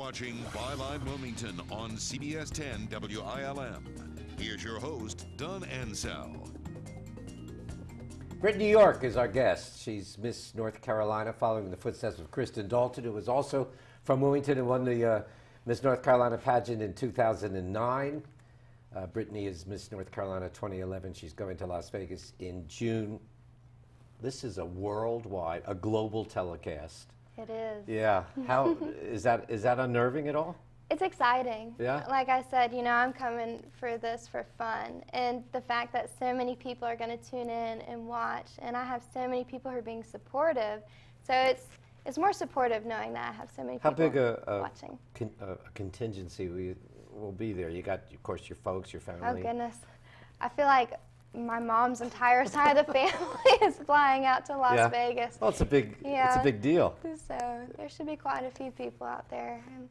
watching Byline Wilmington on CBS 10 WILM. Here's your host, Don Ansell. Brittany New York is our guest. She's Miss North Carolina, following in the footsteps of Kristen Dalton, who was also from Wilmington and won the Miss North Carolina pageant in 2009. Brittany is Miss North Carolina 2011. She's going to Las Vegas in June. This is a worldwide, a global telecast. It is. Yeah. How is that unnerving at all? It's exciting. Yeah. Like I said, you know, I'm coming for this for fun, and the fact that so many people are going to tune in and watch, and I have so many people who are being supportive. So it's more supportive knowing that I have so many people watching. A contingency will be there? You got, of course, your folks, your family. Oh goodness, I feel like my mom's entire side of the family is flying out to Las Vegas. Well, it's a big, it's a big deal. So there should be quite a few people out there. And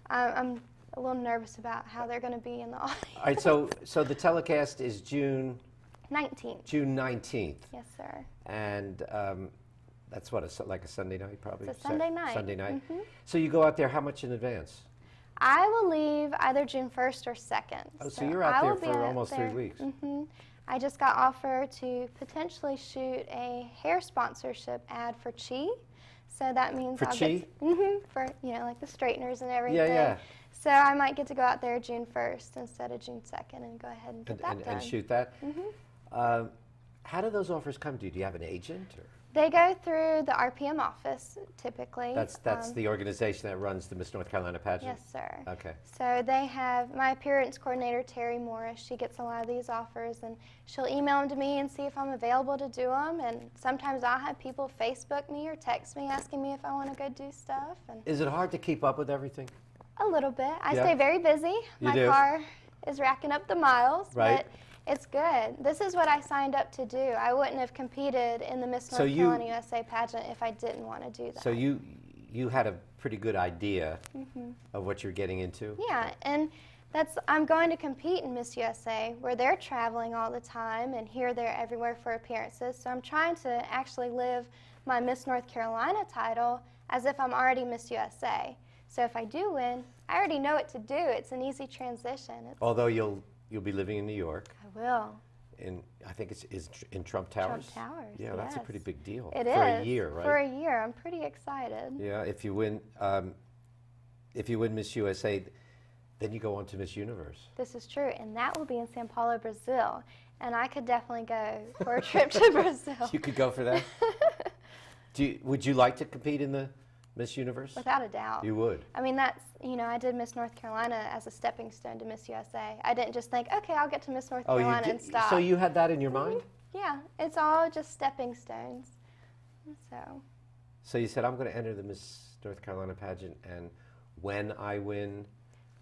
I'm a little nervous about how they're going to be in the audience. All right, so the telecast is June 19th. June 19th. Yes, sir. And that's what, like a Sunday night, probably? It's a Sunday night. Sunday night. Mm-hmm. So you go out there how much in advance? I will leave either June 1st or 2nd. Oh, so you're out there for almost 3 weeks. Mm-hmm. I just got offered to potentially shoot a hair sponsorship ad for Chi. So that means for I'll Chi? get for, you know, like the straighteners and everything. Yeah, yeah. So I might get to go out there June 1st instead of June 2nd and go ahead and get that done. And shoot that? Mm-hmm. How do those offers come to you? Do you have an agent? Or? They go through the RPM office, typically. That's the organization that runs the Miss North Carolina pageant? Yes, sir. Okay. So they have my appearance coordinator, Terry Morris. She gets a lot of these offers, and she'll email them to me and see if I'm available to do them. And sometimes I'll have people Facebook me or text me asking me if I want to go do stuff. And is it hard to keep up with everything? A little bit. I stay very busy. My car is racking up the miles, but it's good. This is what I signed up to do. I wouldn't have competed in the Miss North Carolina USA pageant if I didn't want to do that. So you had a pretty good idea of what you're getting into? Yeah, and I'm going to compete in Miss USA where they're traveling all the time, and here, there, everywhere for appearances. So I'm trying to actually live my Miss North Carolina title as if I'm already Miss USA. So if I do win, I already know what to do. It's an easy transition. Although you'll be living in New York. I will. I think it's in Trump Towers. Trump Towers. Yeah, that's a pretty big deal. It is for a year, right? For a year, I'm pretty excited. Yeah, if you win Miss USA, then you go on to Miss Universe. This is true, and that will be in São Paulo, Brazil. And I could definitely go for a trip to Brazil. You could go for that. Would you like to compete in the Miss Universe? Without a doubt. You would? I mean, I did Miss North Carolina as a stepping stone to Miss USA. I didn't just think, okay, I'll get to Miss North Carolina and stop. So you had that in your mind? Yeah, it's all just stepping stones. So you said, I'm going to enter the Miss North Carolina pageant, and when I win,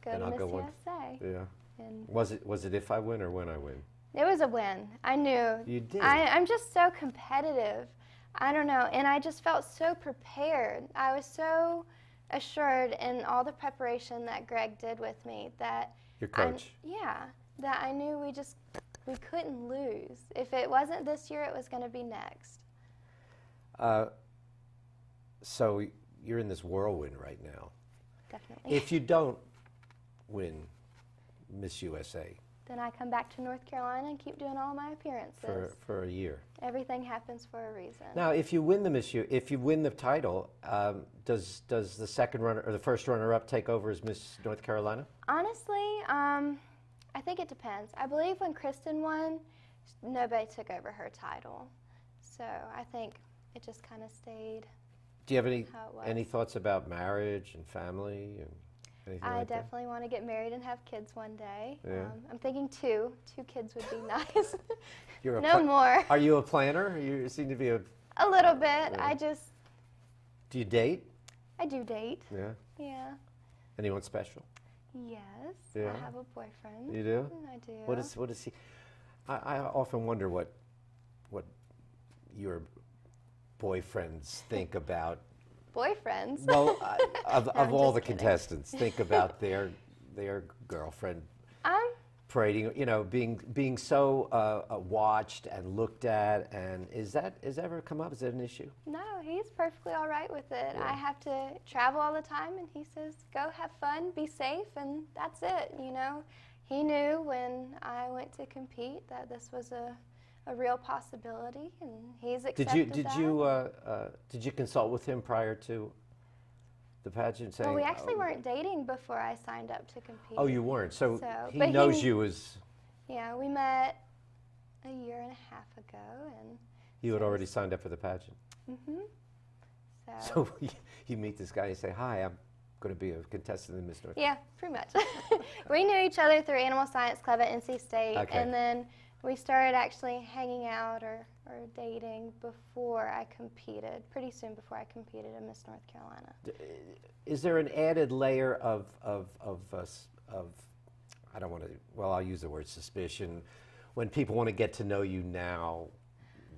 then I'll go Miss USA. Yeah. And was it if I win or when I win? It was a win. I knew. You did? I'm just so competitive. I don't know, and I just felt so prepared. I was so assured in all the preparation that Greg did with me that your coach. That I knew we couldn't lose. If it wasn't this year, it was going to be next. So you're in this whirlwind right now. Definitely. If you don't win Miss USA, then I come back to North Carolina and keep doing all my appearances. For a year. Everything happens for a reason. Now, if you win if you win the title, does the second runner or the first runner-up take over as Miss North Carolina? Honestly, I think it depends. I believe when Kristen won, nobody took over her title, so I think it just kind of stayed. Do you have any thoughts about marriage and family and? I definitely want to get married and have kids one day. Yeah. I'm thinking two kids would be nice. No more. Are you a planner? You seem to be a little bit. Yeah. Do you date? I do date. Yeah. Yeah. Anyone special? Yes. Yeah. I have a boyfriend. You do? I do. What is he? I often wonder what your boyfriends think about. Boyfriends? Well, of all the contestants, think about their girlfriend. parading, you know, being so watched and looked at, and is that ever come up? Is that an issue? No, he's perfectly all right with it. Yeah. I have to travel all the time, and he says, go have fun, be safe, and that's it, you know. He knew when I went to compete that this was a real possibility, and he's accepted that. Did you consult with him prior to the pageant? Saying, well, we actually weren't dating before I signed up to compete. Oh, you weren't. So he but knows you as. Yeah, we met a year and a half ago, and You had already signed up for the pageant. Mm-hmm. So you meet this guy and you say, "Hi, I'm going to be a contestant in Miss North." Yeah, pretty much. We knew each other through Animal Science Club at NC State, Okay. and then we started actually hanging out or dating before I competed, pretty soon before I competed in Miss North Carolina. Is there an added layer of I don't want to, well, I'll use the word suspicion, when people want to get to know you now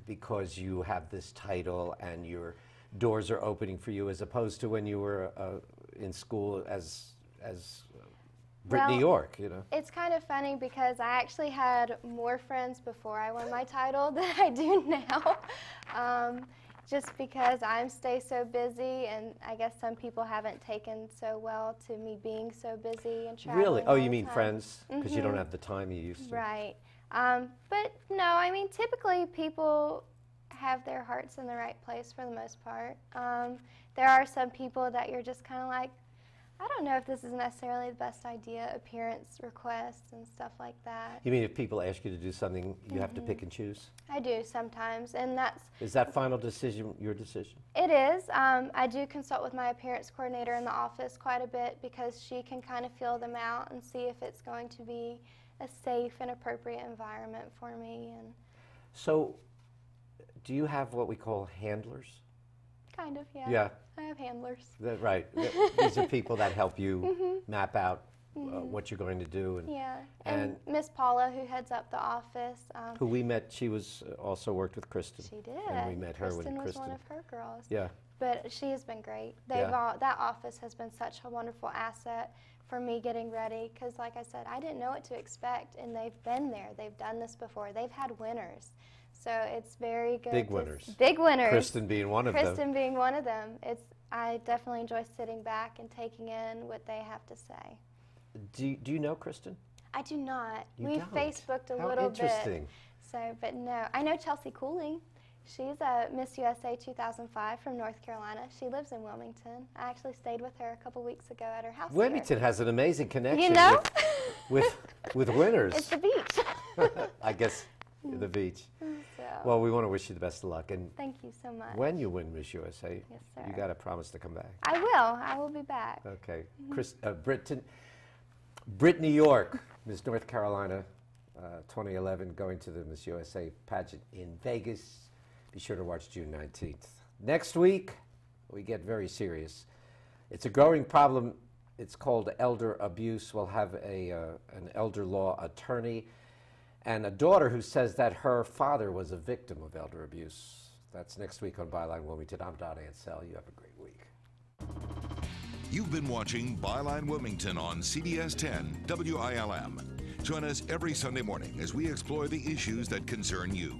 because you have this title and your doors are opening for you, as opposed to when you were in school as Brittany York, you know? It's kind of funny because I actually had more friends before I won my title than I do now. Just because I stay so busy, and I guess some people haven't taken so well to me being so busy and traveling. Really? Oh, you mean time. friends? Because you don't have the time you used to. Right. But no, I mean, typically people have their hearts in the right place for the most part. There are some people that you're just kind of like, I don't know if this is necessarily the best idea, appearance requests and stuff like that. You mean if people ask you to do something, you have to pick and choose? I do sometimes, and that's... Is that final decision your decision? It is. I do consult with my appearance coordinator in the office quite a bit because she can kind of feel them out and see if it's going to be a safe and appropriate environment for me. And so, do you have what we call handlers? kind of, yeah. Yeah. I have handlers. Right. These are people that help you map out what you're going to do. And, Yeah. And Miss Paula, who heads up the office. who we met, she was also worked with Kristen. She did. And we met her Kristen when was Kristen. one of her girls. Yeah. But she has been great. Yeah. That office has been such a wonderful asset for me getting ready because, like I said, I didn't know what to expect, and they've been there. They've done this before. They've had winners. So it's very good. Big winners. Big winners. Kristen being one of them. Kristen being one of them. I definitely enjoy sitting back and taking in what they have to say. Do you know Kristen? I do not. You We don't? Facebooked a How little interesting. bit. So, but no. I know Chelsea Cooling. She's a Miss USA 2005 from North Carolina. She lives in Wilmington. I actually stayed with her a couple weeks ago at her house. Wilmington has an amazing connection You know? with winners. It's the beach. I guess the beach. So, Well, we want to wish you the best of luck. And thank you so much. when you win Miss USA, Yes, sir. you got to promise to come back. I will. I will be back. Okay. Brittany York, Miss North Carolina, 2011, going to the Miss USA pageant in Vegas. Be sure to watch June 19th. Next week, we get very serious. It's a growing problem. It's called elder abuse. We'll have an elder law attorney and a daughter who says that her father was a victim of elder abuse. That's next week on Byline Wilmington. I'm Don Ansell. You have a great week. You've been watching Byline Wilmington on CBS 10 WILM. Join us every Sunday morning as we explore the issues that concern you.